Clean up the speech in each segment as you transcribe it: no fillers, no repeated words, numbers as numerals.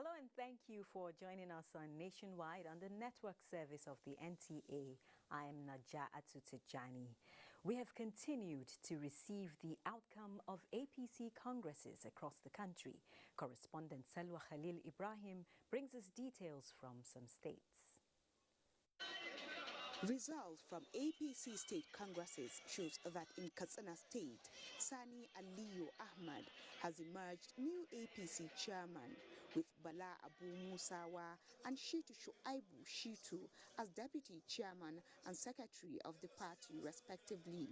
Hello and thank you for joining us on Nationwide on the network service of the NTA. I am Naja Atutijani. We have continued to receive the outcome of APC congresses across the country. Correspondent Selwa Khalil Ibrahim brings us details from some states. Results from APC state congresses shows that in Katsina State, Sani Aliyu Ahmad has emerged new APC chairman with Bala Abu Musawa and Shitu Shuaibu Shitu as deputy chairman and secretary of the party respectively.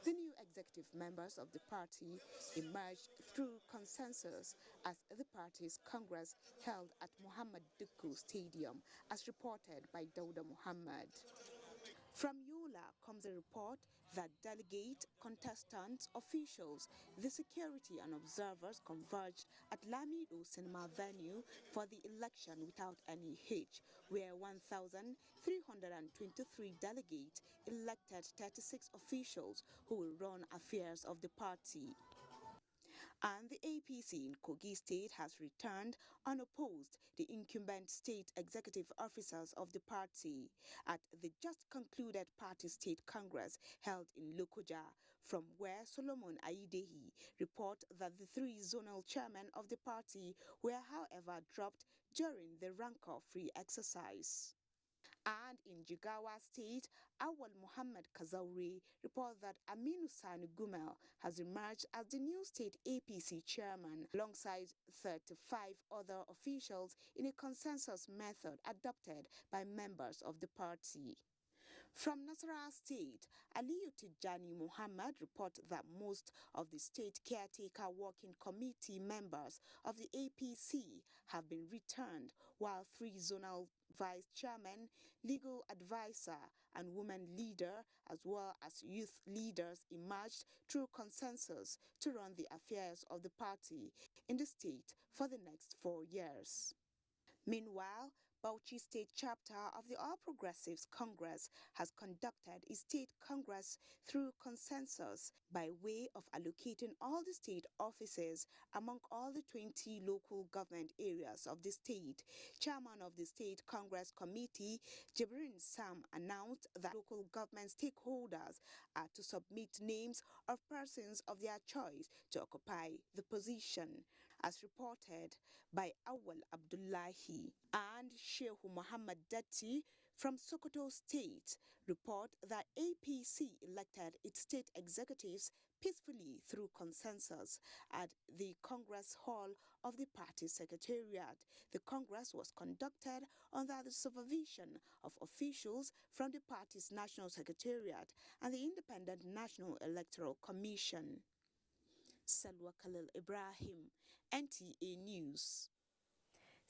The new executive members of the party emerged through consensus as the party's congress held at MUHAMMADU Stadium, as reported by Dauda Muhammad. From Yola comes a report that delegates, contestants, officials, the security and observers converged at Lamido Cinema venue for the election without any hitch, where 1,323 delegates elected 36 officials who will run affairs of the party. And the APC in Kogi State has returned unopposed the incumbent state executive officers of the party at the just concluded party state congress held in Lokoja, from where Solomon Aidehi report that the three zonal chairmen of the party were however dropped during the rancor-free exercise. And in Jigawa State, Awal Muhammad Kazauri reports that Aminu Sani Gumel has emerged as the new state APC chairman alongside 35 other officials in a consensus method adopted by members of the party. From Nasarawa State, Aliyu Tijani Muhammad reports that most of the state caretaker working committee members of the APC have been returned, while three zonal vice chairmen, legal advisor and women leader, as well as youth leaders emerged through consensus to run the affairs of the party in the state for the next 4 years. Meanwhile, Bauchi State Chapter of the All Progressives Congress has conducted its state congress through consensus by way of allocating all the state offices among all the 20 local government areas of the state. Chairman of the State Congress Committee, Jibrin Sam, announced that local government stakeholders are to submit names of persons of their choice to occupy the position, as reported by Awal Abdullahi. And Sheikh Muhammad Datti from Sokoto State report that APC elected its state executives peacefully through consensus at the Congress Hall of the party secretariat. The Congress was conducted under the supervision of officials from the party's National Secretariat and the Independent National Electoral Commission. Salwa Khalil Ibrahim, NTA News.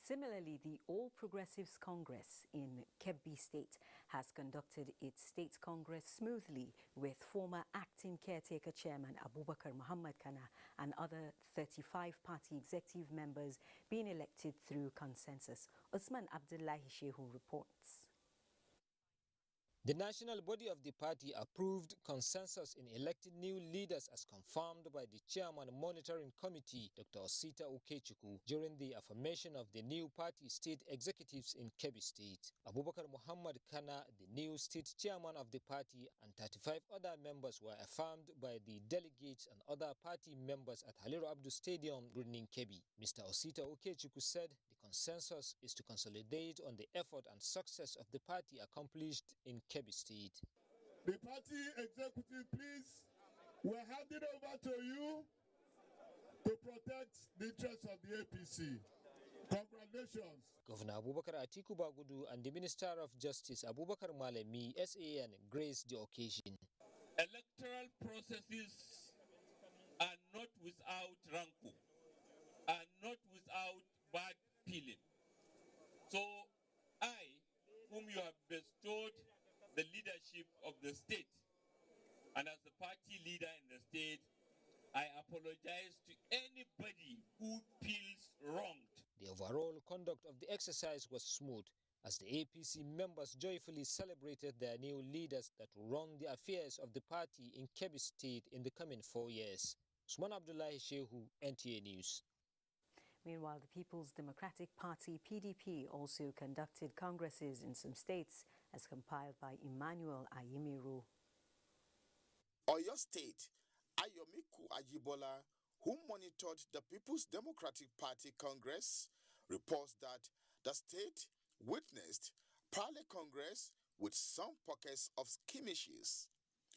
Similarly, the All Progressives Congress in Kebbi State has conducted its state congress smoothly, with former acting caretaker chairman Abubakar Muhammad Kana and other 35 party executive members being elected through consensus. Usman Abdullahi Shehu reports. The national body of the party approved consensus in electing new leaders as confirmed by the chairman monitoring committee, Dr. Osita Okechukwu, during the affirmation of the new party state executives in Kebbi State. Abubakar Muhammad Kana, the new state chairman of the party, and 35 other members were affirmed by the delegates and other party members at Haliru Abdu Stadium, Birnin Kebbi. Mr. Osita Okechukwu said the consensus is to consolidate on the effort and success of the party accomplished in Kebbi State. The party executive, please, we're handing over to you to protect the interests of the APC. Congratulations. Governor Abubakar Atiku Bagudu and the Minister of Justice Abubakar Malemi SAN graced the occasion. Electoral processes are not without rancor, are not without bad feeling. So I, whom you have bestowed the leadership of the state, and as the party leader in the state, I apologize to anybody who feels wronged. The overall conduct of the exercise was smooth, as the APC members joyfully celebrated their new leaders that will run the affairs of the party in Kebbi State in the coming 4 years. Usman Abdullahi Shehu, NTA News. Meanwhile, the People's Democratic Party, PDP, also conducted congresses in some states, as compiled by Emmanuel Ayimiru. Oyo State, Ayomiku Ajibola, who monitored the People's Democratic Party Congress, reports that the state witnessed parley congress with some pockets of skirmishes.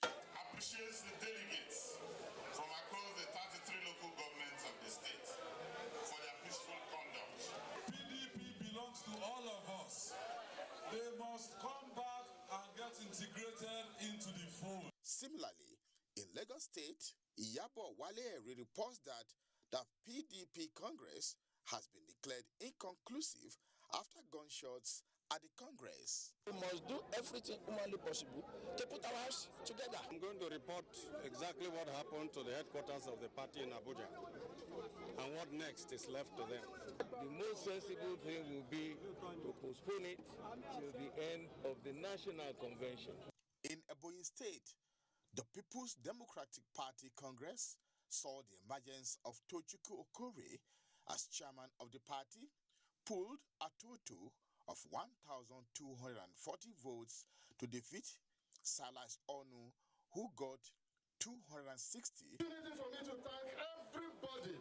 Appreciates the delegates from across the 33 local governments of the state for their peaceful conduct. PDP belongs to all of us. They must come back and get integrated into the fold. Similarly, in Lagos State, Iyabo Wale reports that the PDP Congress has been declared inconclusive after gunshots at the Congress. We must do everything humanly possible to put our house together. I'm going to report exactly what happened to the headquarters of the party in Abuja and what next is left to them. The most sensible thing will be to postpone it till the end of the National Convention. In Ebonyi State, the People's Democratic Party Congress saw the emergence of Tochukwu Okorie as chairman of the party, pulled a total of 1,240 votes to defeat Salas Onu, who got 260. Opportunity for me to thank everybody,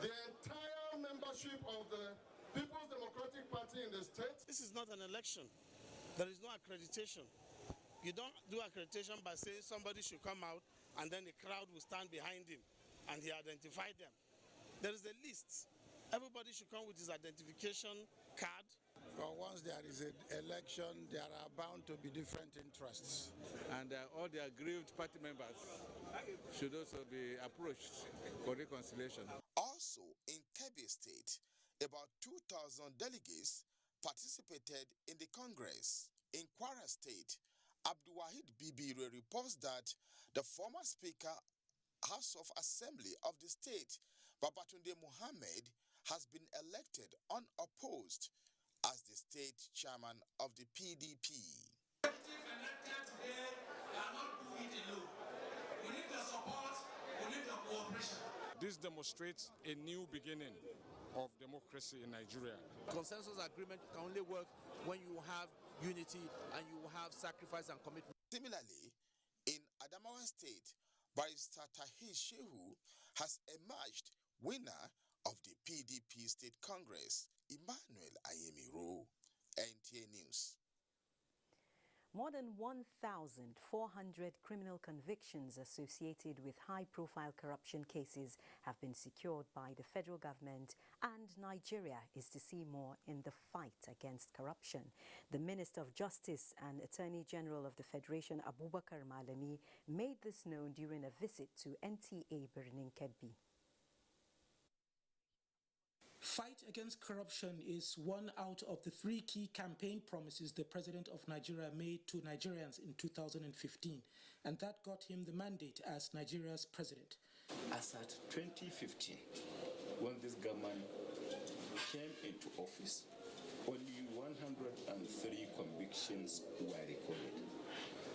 the entire membership of the People's Democratic Party in the state. This is not an election. There is no accreditation. You don't do accreditation by saying somebody should come out and then the crowd will stand behind him and he identified them. There is a list. Everybody should come with his identification card. Well, once there is an election, there are bound to be different interests. And all the aggrieved party members should also be approached for reconciliation. Also, in Kebbi State, about 2,000 delegates participated in the Congress. In Kwara State, Abdulwahid Bibire reports that the former Speaker, House of Assembly of the state, Babatunde Muhammad, has been elected unopposed as the state chairman of the PDP. Elected today cannot do it alone. We need the support, we need the cooperation. This demonstrates a new beginning of democracy in Nigeria. Consensus agreement can only work when you have unity and you have sacrifice and commitment. Similarly, in Adamawa State, Barrister Tahir Shehu has emerged winner of the PDP State Congress. Emmanuel Ayimiru, NTA News. More than 1,400 criminal convictions associated with high-profile corruption cases have been secured by the federal government, and Nigeria is to see more in the fight against corruption. The Minister of Justice and Attorney General of the Federation, Abubakar Malami, made this known during a visit to NTA Birnin Kebbi. Fight against corruption is one out of the 3 key campaign promises the President of Nigeria made to Nigerians in 2015, and that got him the mandate as Nigeria's president. As at 2015, when this government came into office, only 103 convictions were recorded.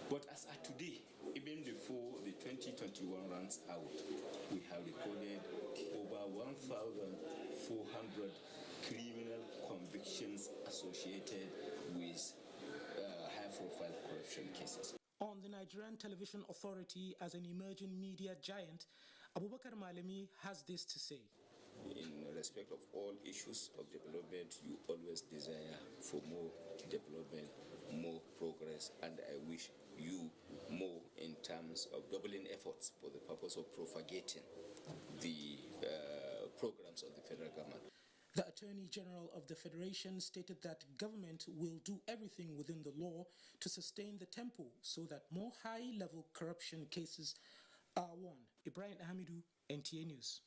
But as at today, even before the 2021 runs out, we have recorded over 1,400 criminal convictions associated with high-profile corruption cases. On the Nigerian Television Authority, as an emerging media giant, Abubakar Malami has this to say. In respect of all issues of development, you always desire for more development, more progress, and I wish you more in terms of doubling efforts for the purpose of propagating the programs of the federal government. The Attorney General of the Federation stated that government will do everything within the law to sustain the tempo so that more high-level corruption cases are won. Ibrahim Ahmedu, NTA News.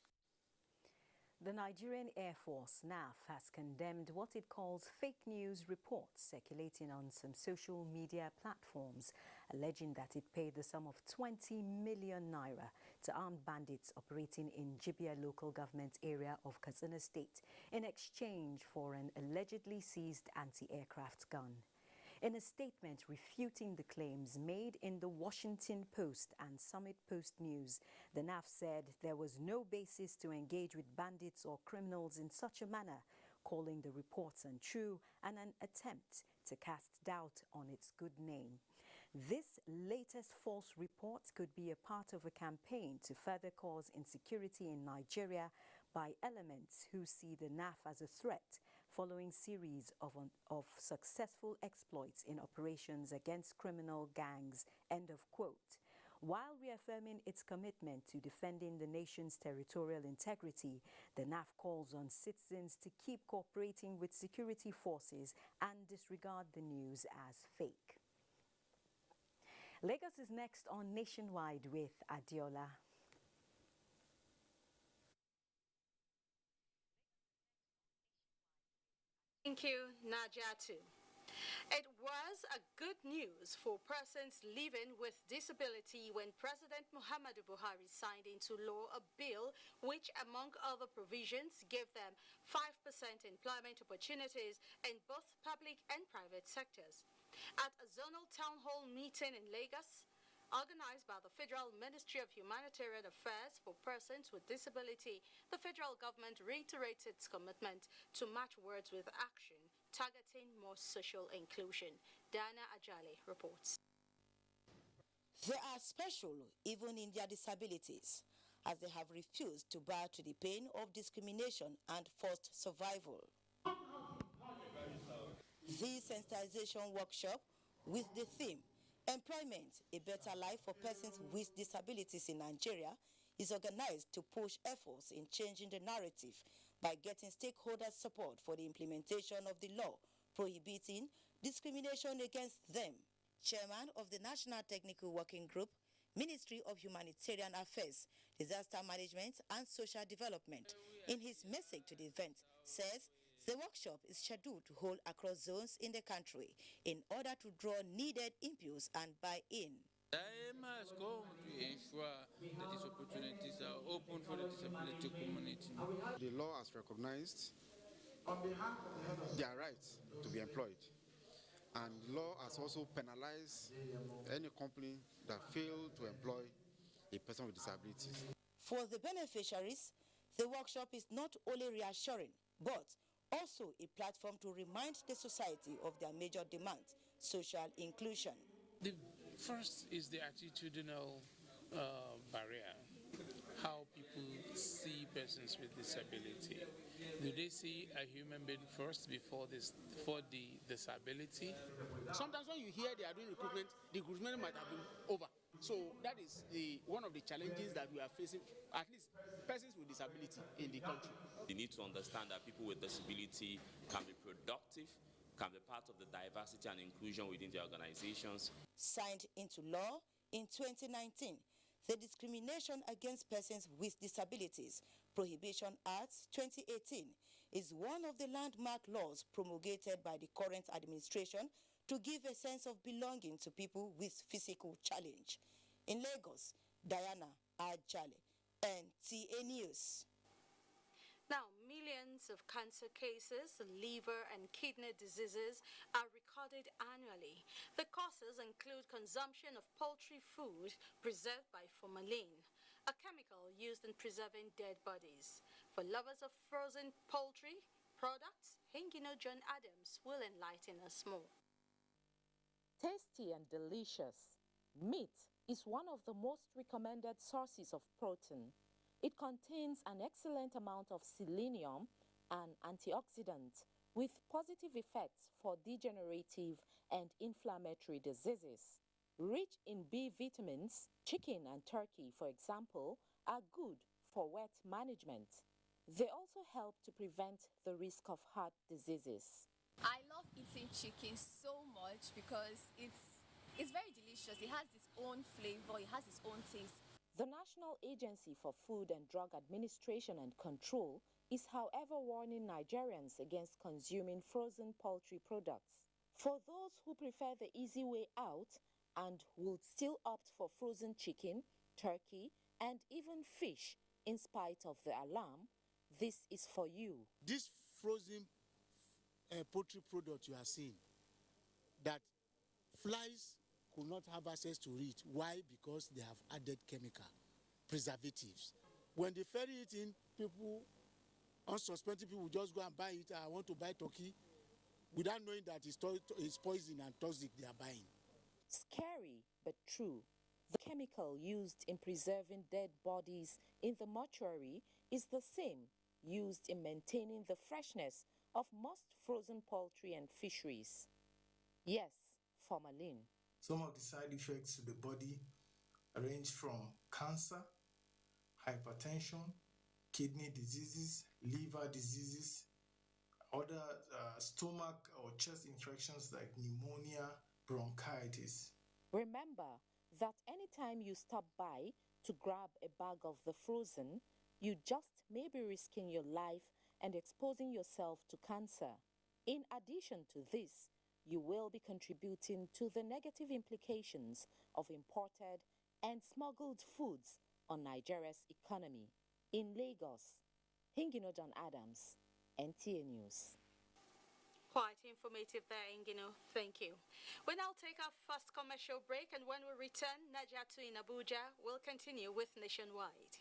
The Nigerian Air Force, NAF, has condemned what it calls fake news reports circulating on some social media platforms, alleging that it paid the sum of 20 million naira to armed bandits operating in Jibia local government area of Katsina State in exchange for an allegedly seized anti-aircraft gun. In a statement refuting the claims made in the Washington Post and Summit Post News, the NAF said there was no basis to engage with bandits or criminals in such a manner, calling the reports untrue and an attempt to cast doubt on its good name. This latest false report could be a part of a campaign to further cause insecurity in Nigeria by elements who see the NAF as a threat following series of successful exploits in operations against criminal gangs, end of quote. While reaffirming its commitment to defending the nation's territorial integrity, the NAF calls on citizens to keep cooperating with security forces and disregard the news as fake. Lagos is next on Nationwide with Adiola. Thank you, Najatu. It was a good news for persons living with disability when President Muhammadu Buhari signed into law a bill which, among other provisions, gave them 5% employment opportunities in both public and private sectors. At a zonal town hall meeting in Lagos, organized by the Federal Ministry of Humanitarian Affairs for Persons with Disability, the federal government reiterates its commitment to match words with action, targeting more social inclusion. Diana Ajale reports. They are special even in their disabilities, as they have refused to bow to the pain of discrimination and forced survival. This sensitization workshop with the theme Employment, a Better Life for Persons with Disabilities in Nigeria is organized to push efforts in changing the narrative by getting stakeholders' support for the implementation of the law prohibiting discrimination against them. Chairman of the National Technical Working Group, Ministry of Humanitarian Affairs, Disaster Management and Social Development, in his message to the event, says the workshop is scheduled to hold across zones in the country in order to draw needed impulse and buy-in. The aim has come to ensure that these opportunities are open for the disability community. The law has recognized their right to be employed, and the law has also penalized any company that failed to employ a person with disabilities. For the beneficiaries, the workshop is not only reassuring, but also a platform to remind the society of their major demand, social inclusion. The first is the attitudinal barrier, how people see persons with disability. Do they see a human being first before the disability? Sometimes when you hear they are doing recruitment, the recruitment might have been over. So that is one of the challenges that we are facing, at least persons with disability in the country. You need to understand that people with disability can be productive, can be part of the diversity and inclusion within the organizations. Signed into law in 2019, the Discrimination Against Persons with Disabilities Prohibition Act 2018 is one of the landmark laws promulgated by the current administration to give a sense of belonging to people with physical challenge. In Lagos, Diana Ajale, NTA News. Now, millions of cancer cases, liver and kidney diseases are recorded annually. The causes include consumption of poultry food preserved by formalin, a chemical used in preserving dead bodies. For lovers of frozen poultry products, Hengino John Adams will enlighten us more. Tasty and delicious, meat is one of the most recommended sources of protein. It contains an excellent amount of selenium, an antioxidant, with positive effects for degenerative and inflammatory diseases. Rich in B vitamins, chicken and turkey, for example, are good for weight management. They also help to prevent the risk of heart diseases. I love eating chicken so much because it's very delicious. It has its own flavor, it has its own taste. The National Agency for Food and Drug Administration and Control is, however, warning Nigerians against consuming frozen poultry products. For those who prefer the easy way out and would still opt for frozen chicken, turkey, and even fish, in spite of the alarm, this is for you. This frozen poultry product you are seeing, that Flies could not have access to it. Why? Because they have added chemical, preservatives. When they ferry it in, people, unsuspecting people will just go and buy it. I want to buy turkey, without knowing that it's poison and toxic they are buying. Scary, but true. The chemical used in preserving dead bodies in the mortuary is the same used in maintaining the freshness of most frozen poultry and fisheries. Yes, formalin. Some of the side effects to the body range from cancer, hypertension, kidney diseases, liver diseases, other stomach or chest infections like pneumonia, bronchitis. Remember that anytime you stop by to grab a bag of the frozen, you just may be risking your life and exposing yourself to cancer. In addition to this, you will be contributing to the negative implications of imported and smuggled foods on Nigeria's economy. In Lagos, Hingino John Adams, NTA News. Quite informative there, Ingino. Thank you. We'll now take our first commercial break, and when we return, Najatu in Abuja will continue with Nationwide.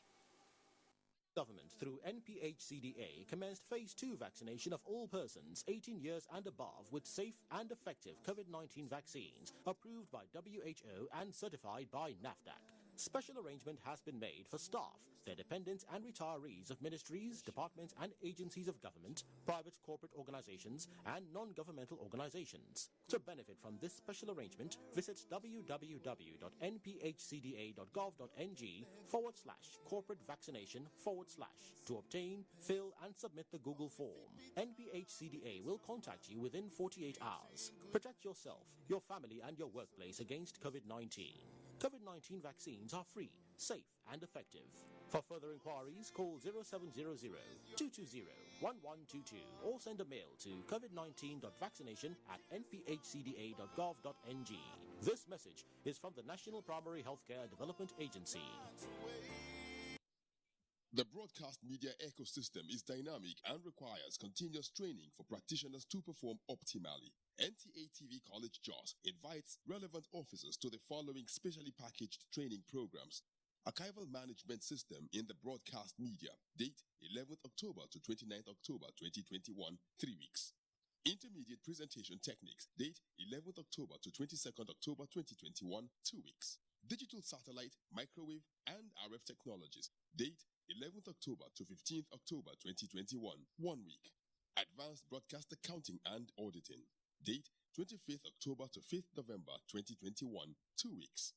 Government, through NPHCDA, commenced Phase 2 vaccination of all persons 18 years and above with safe and effective COVID-19 vaccines approved by WHO and certified by NAFDAC. Special arrangement has been made for staff, their dependents and retirees of ministries, departments and agencies of government, private corporate organizations and non-governmental organizations. To benefit from this special arrangement, visit www.nphcda.gov.ng/corporate vaccination/ to obtain, fill and submit the Google form. NPHCDA will contact you within 48 hours. Protect yourself, your family and your workplace against COVID-19. COVID-19 vaccines are free, safe and effective. For further inquiries, call 0700-220-1122 or send a mail to covid19.vaccination@nphcda.gov.ng. This message is from the National Primary Healthcare Development Agency. The broadcast media ecosystem is dynamic and requires continuous training for practitioners to perform optimally. NTA TV College JOS invites relevant officers to the following specially packaged training programs. Archival Management System in the Broadcast Media, date 11th October to 29th October 2021, 3 weeks. Intermediate Presentation Techniques, date 11th October to 22nd October 2021, 2 weeks. Digital Satellite, Microwave and RF Technologies, date 11th October to 15th October 2021, 1 week. Advanced Broadcast Accounting and Auditing, date 25th October to 5th November 2021, 2 weeks.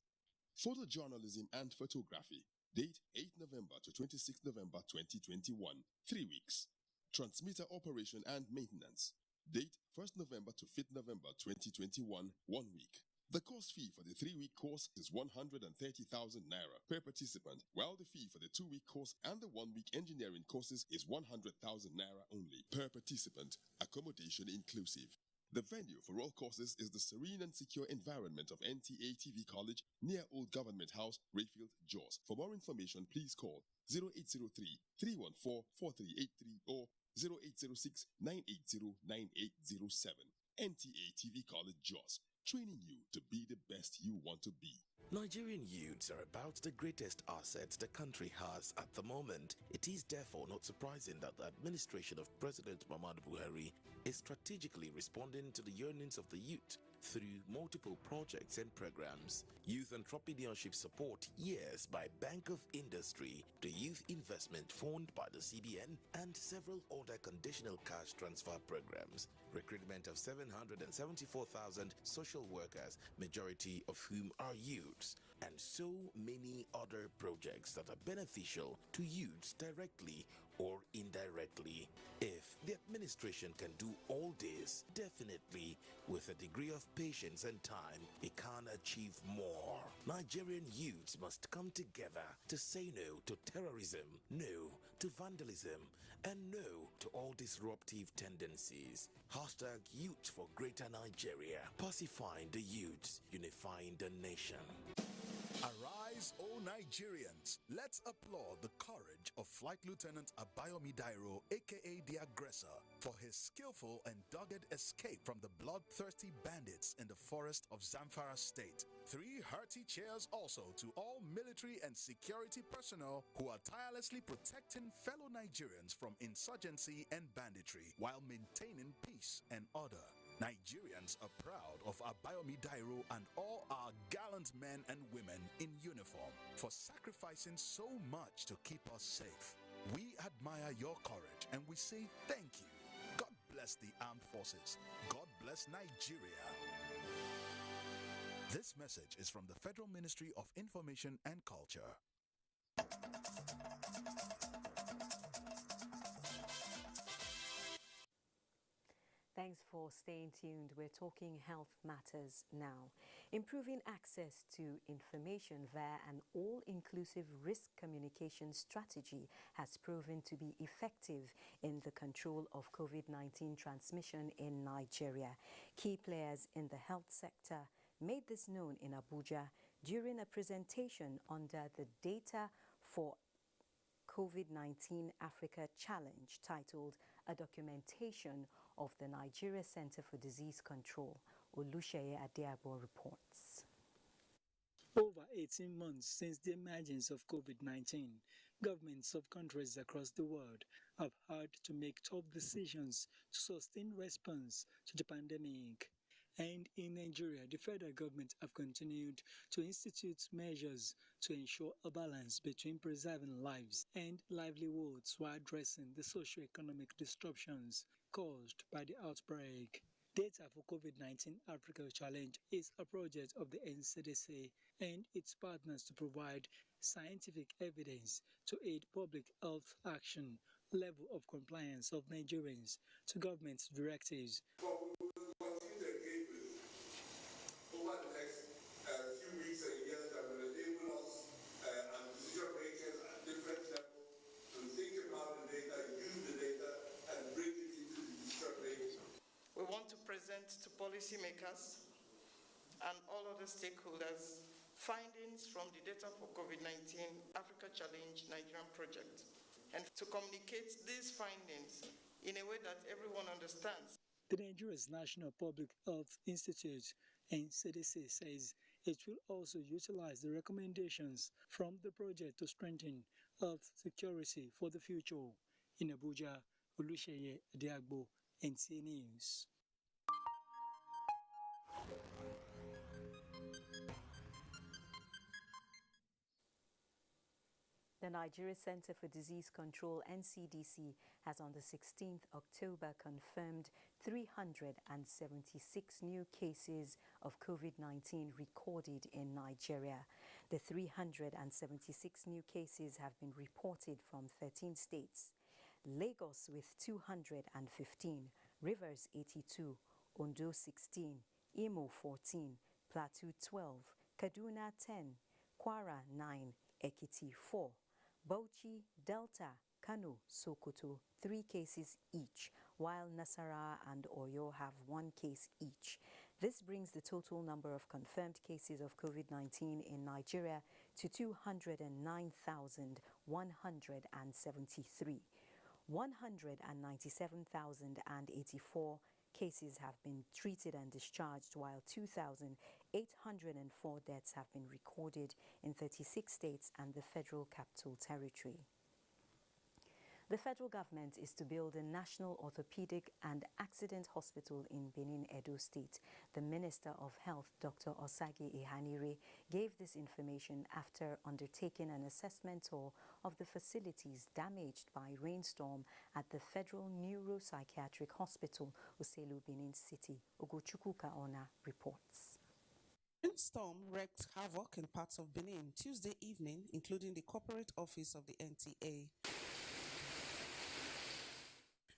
Photojournalism and Photography, date 8th November to 26th November 2021, 3 weeks. Transmitter Operation and Maintenance, date 1st November to 5th November 2021, 1 week. The course fee for the 3-week course is 130,000 naira per participant, while the fee for the 2-week course and the 1-week engineering courses is 100,000 naira only per participant, accommodation inclusive. The venue for all courses is the serene and secure environment of NTA TV College near Old Government House, Rayfield, Jos. For more information, please call 0803-314-4383 or 0806-980-9807. NTA TV College Jos, training you to be the best you want to be. Nigerian youths are about the greatest assets the country has at the moment. It is therefore not surprising that the administration of President MUHAMMADU BUHARI is strategically responding to the yearnings of the youth through multiple projects and programs. Youth Entrepreneurship Support Years by Bank of Industry, the Youth Investment Fund by the CBN, and several other conditional cash transfer programs. Recruitment of 774,000 social workers, majority of whom are youths, and so many other projects that are beneficial to youths directly or indirectly. If the administration can do all this, definitely with a degree of patience and time, it can achieve more. Nigerian youths must come together to say no to terrorism, no to vandalism, and no to all disruptive tendencies. Hashtag Youth for Greater Nigeria. Pacifying the youths, unifying the nation. Arise, O Nigerians! Let's applaud the courage of Flight Lieutenant Abayomi Dairo, aka the Aggressor, for his skillful and dogged escape from the bloodthirsty bandits in the forest of Zamfara State. 3 hearty cheers also to all military and security personnel who are tirelessly protecting fellow Nigerians from insurgency and banditry while maintaining peace and order. Nigerians are proud of Abayomi Dairo and all our gallant men and women in uniform for sacrificing so much to keep us safe. We admire your courage and we say thank you. God bless the armed forces. God bless Nigeria. This message is from the Federal Ministry of Information and Culture. Thanks for staying tuned. We're talking health matters now. Improving access to information via an all-inclusive risk communication strategy has proven to be effective in the control of COVID-19 transmission in Nigeria. Key players in the health sector made this known in Abuja during a presentation under the Data for COVID-19 Africa Challenge titled A Documentation of the Nigeria Center for Disease Control. Olusheye Adeabo reports. Over 18 months since the emergence of COVID-19, governments of countries across the world have had to make tough decisions to sustain response to the pandemic. And in Nigeria, the federal government have continued to institute measures to ensure a balance between preserving lives and livelihoods while addressing the socio-economic disruptions caused by the outbreak. Data for COVID-19 Africa Challenge is a project of the NCDC and its partners to provide scientific evidence to aid public health action, level of compliance of Nigerians to government directives. Over the next few weeks and years that will enable us and decision makers at different levels to think about the data, use the data, and bring it into the decision making. We want to present to policymakers and all other stakeholders findings from the Data for COVID-19 Africa Challenge Nigerian project and to communicate these findings in a way that everyone understands. The Nigeria's National Public Health Institute and CDC says it will also utilize the recommendations from the project to strengthen health security for the future. In Abuja, Olusheye Adeabo, NTA News. The Nigeria Center for Disease Control, NCDC, has on the 16th October confirmed 376 new cases of COVID-19 recorded in Nigeria. The 376 new cases have been reported from 13 states. Lagos with 215, Rivers 82, Ondo 16, Imo 14, Plateau 12, Kaduna 10, Kwara 9, Ekiti 4, Bauchi, Delta, Kano, Sokoto, 3 cases each, while Nasarawa and Oyo have 1 case each. This brings the total number of confirmed cases of COVID-19 in Nigeria to 209,173. 197,084 cases have been treated and discharged, while 2,804 deaths have been recorded in 36 states and the Federal Capital Territory. The federal government is to build a national orthopedic and accident hospital in Benin, Edo State. The Minister of Health, Dr. Osage Ihanire, gave this information after undertaking an assessment tour of the facilities damaged by rainstorm at the Federal Neuropsychiatric Hospital, Uselu, Benin City. Ogochukwu Kaona reports. Rainstorm wreaked havoc in parts of Benin Tuesday evening, including the corporate office of the NTA.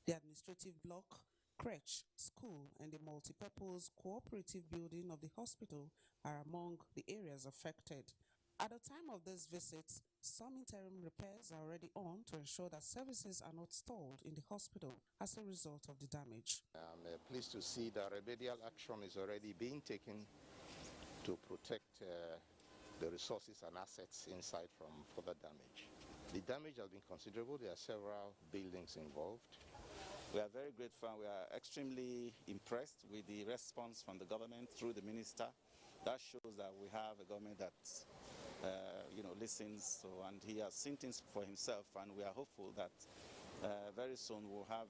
The administrative block, crèche, school, and the multipurpose cooperative building of the hospital are among the areas affected. At the time of this visit, some interim repairs are already on to ensure that services are not stalled in the hospital as a result of the damage. I'm pleased to see that remedial action is already being taken to protect the resources and assets inside from further damage. The damage has been considerable. There are several buildings involved. We are very grateful and we are extremely impressed with the response from the government through the minister. That shows that we have a government that listens, and he has seen things for himself, and we are hopeful that very soon we'll have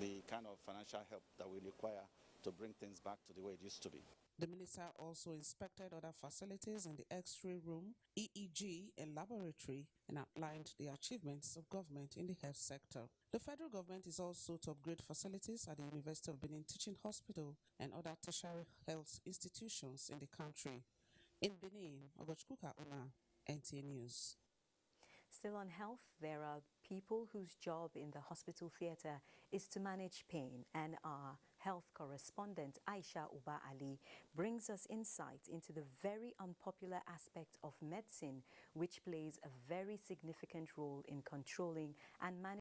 the kind of financial help that we require to bring things back to the way it used to be. The minister also inspected other facilities in the X-ray room, EEG, and laboratory and outlined the achievements of government in the health sector. The federal government is also to upgrade facilities at the University of Benin Teaching Hospital and other tertiary health institutions in the country. In Benin, Ogochkuka Una, NTA News. Still on health, there are people whose job in the hospital theatre is to manage pain, and our health correspondent Aisha Uba Ali brings us insight into the very unpopular aspect of medicine, which plays a very significant role in controlling and managing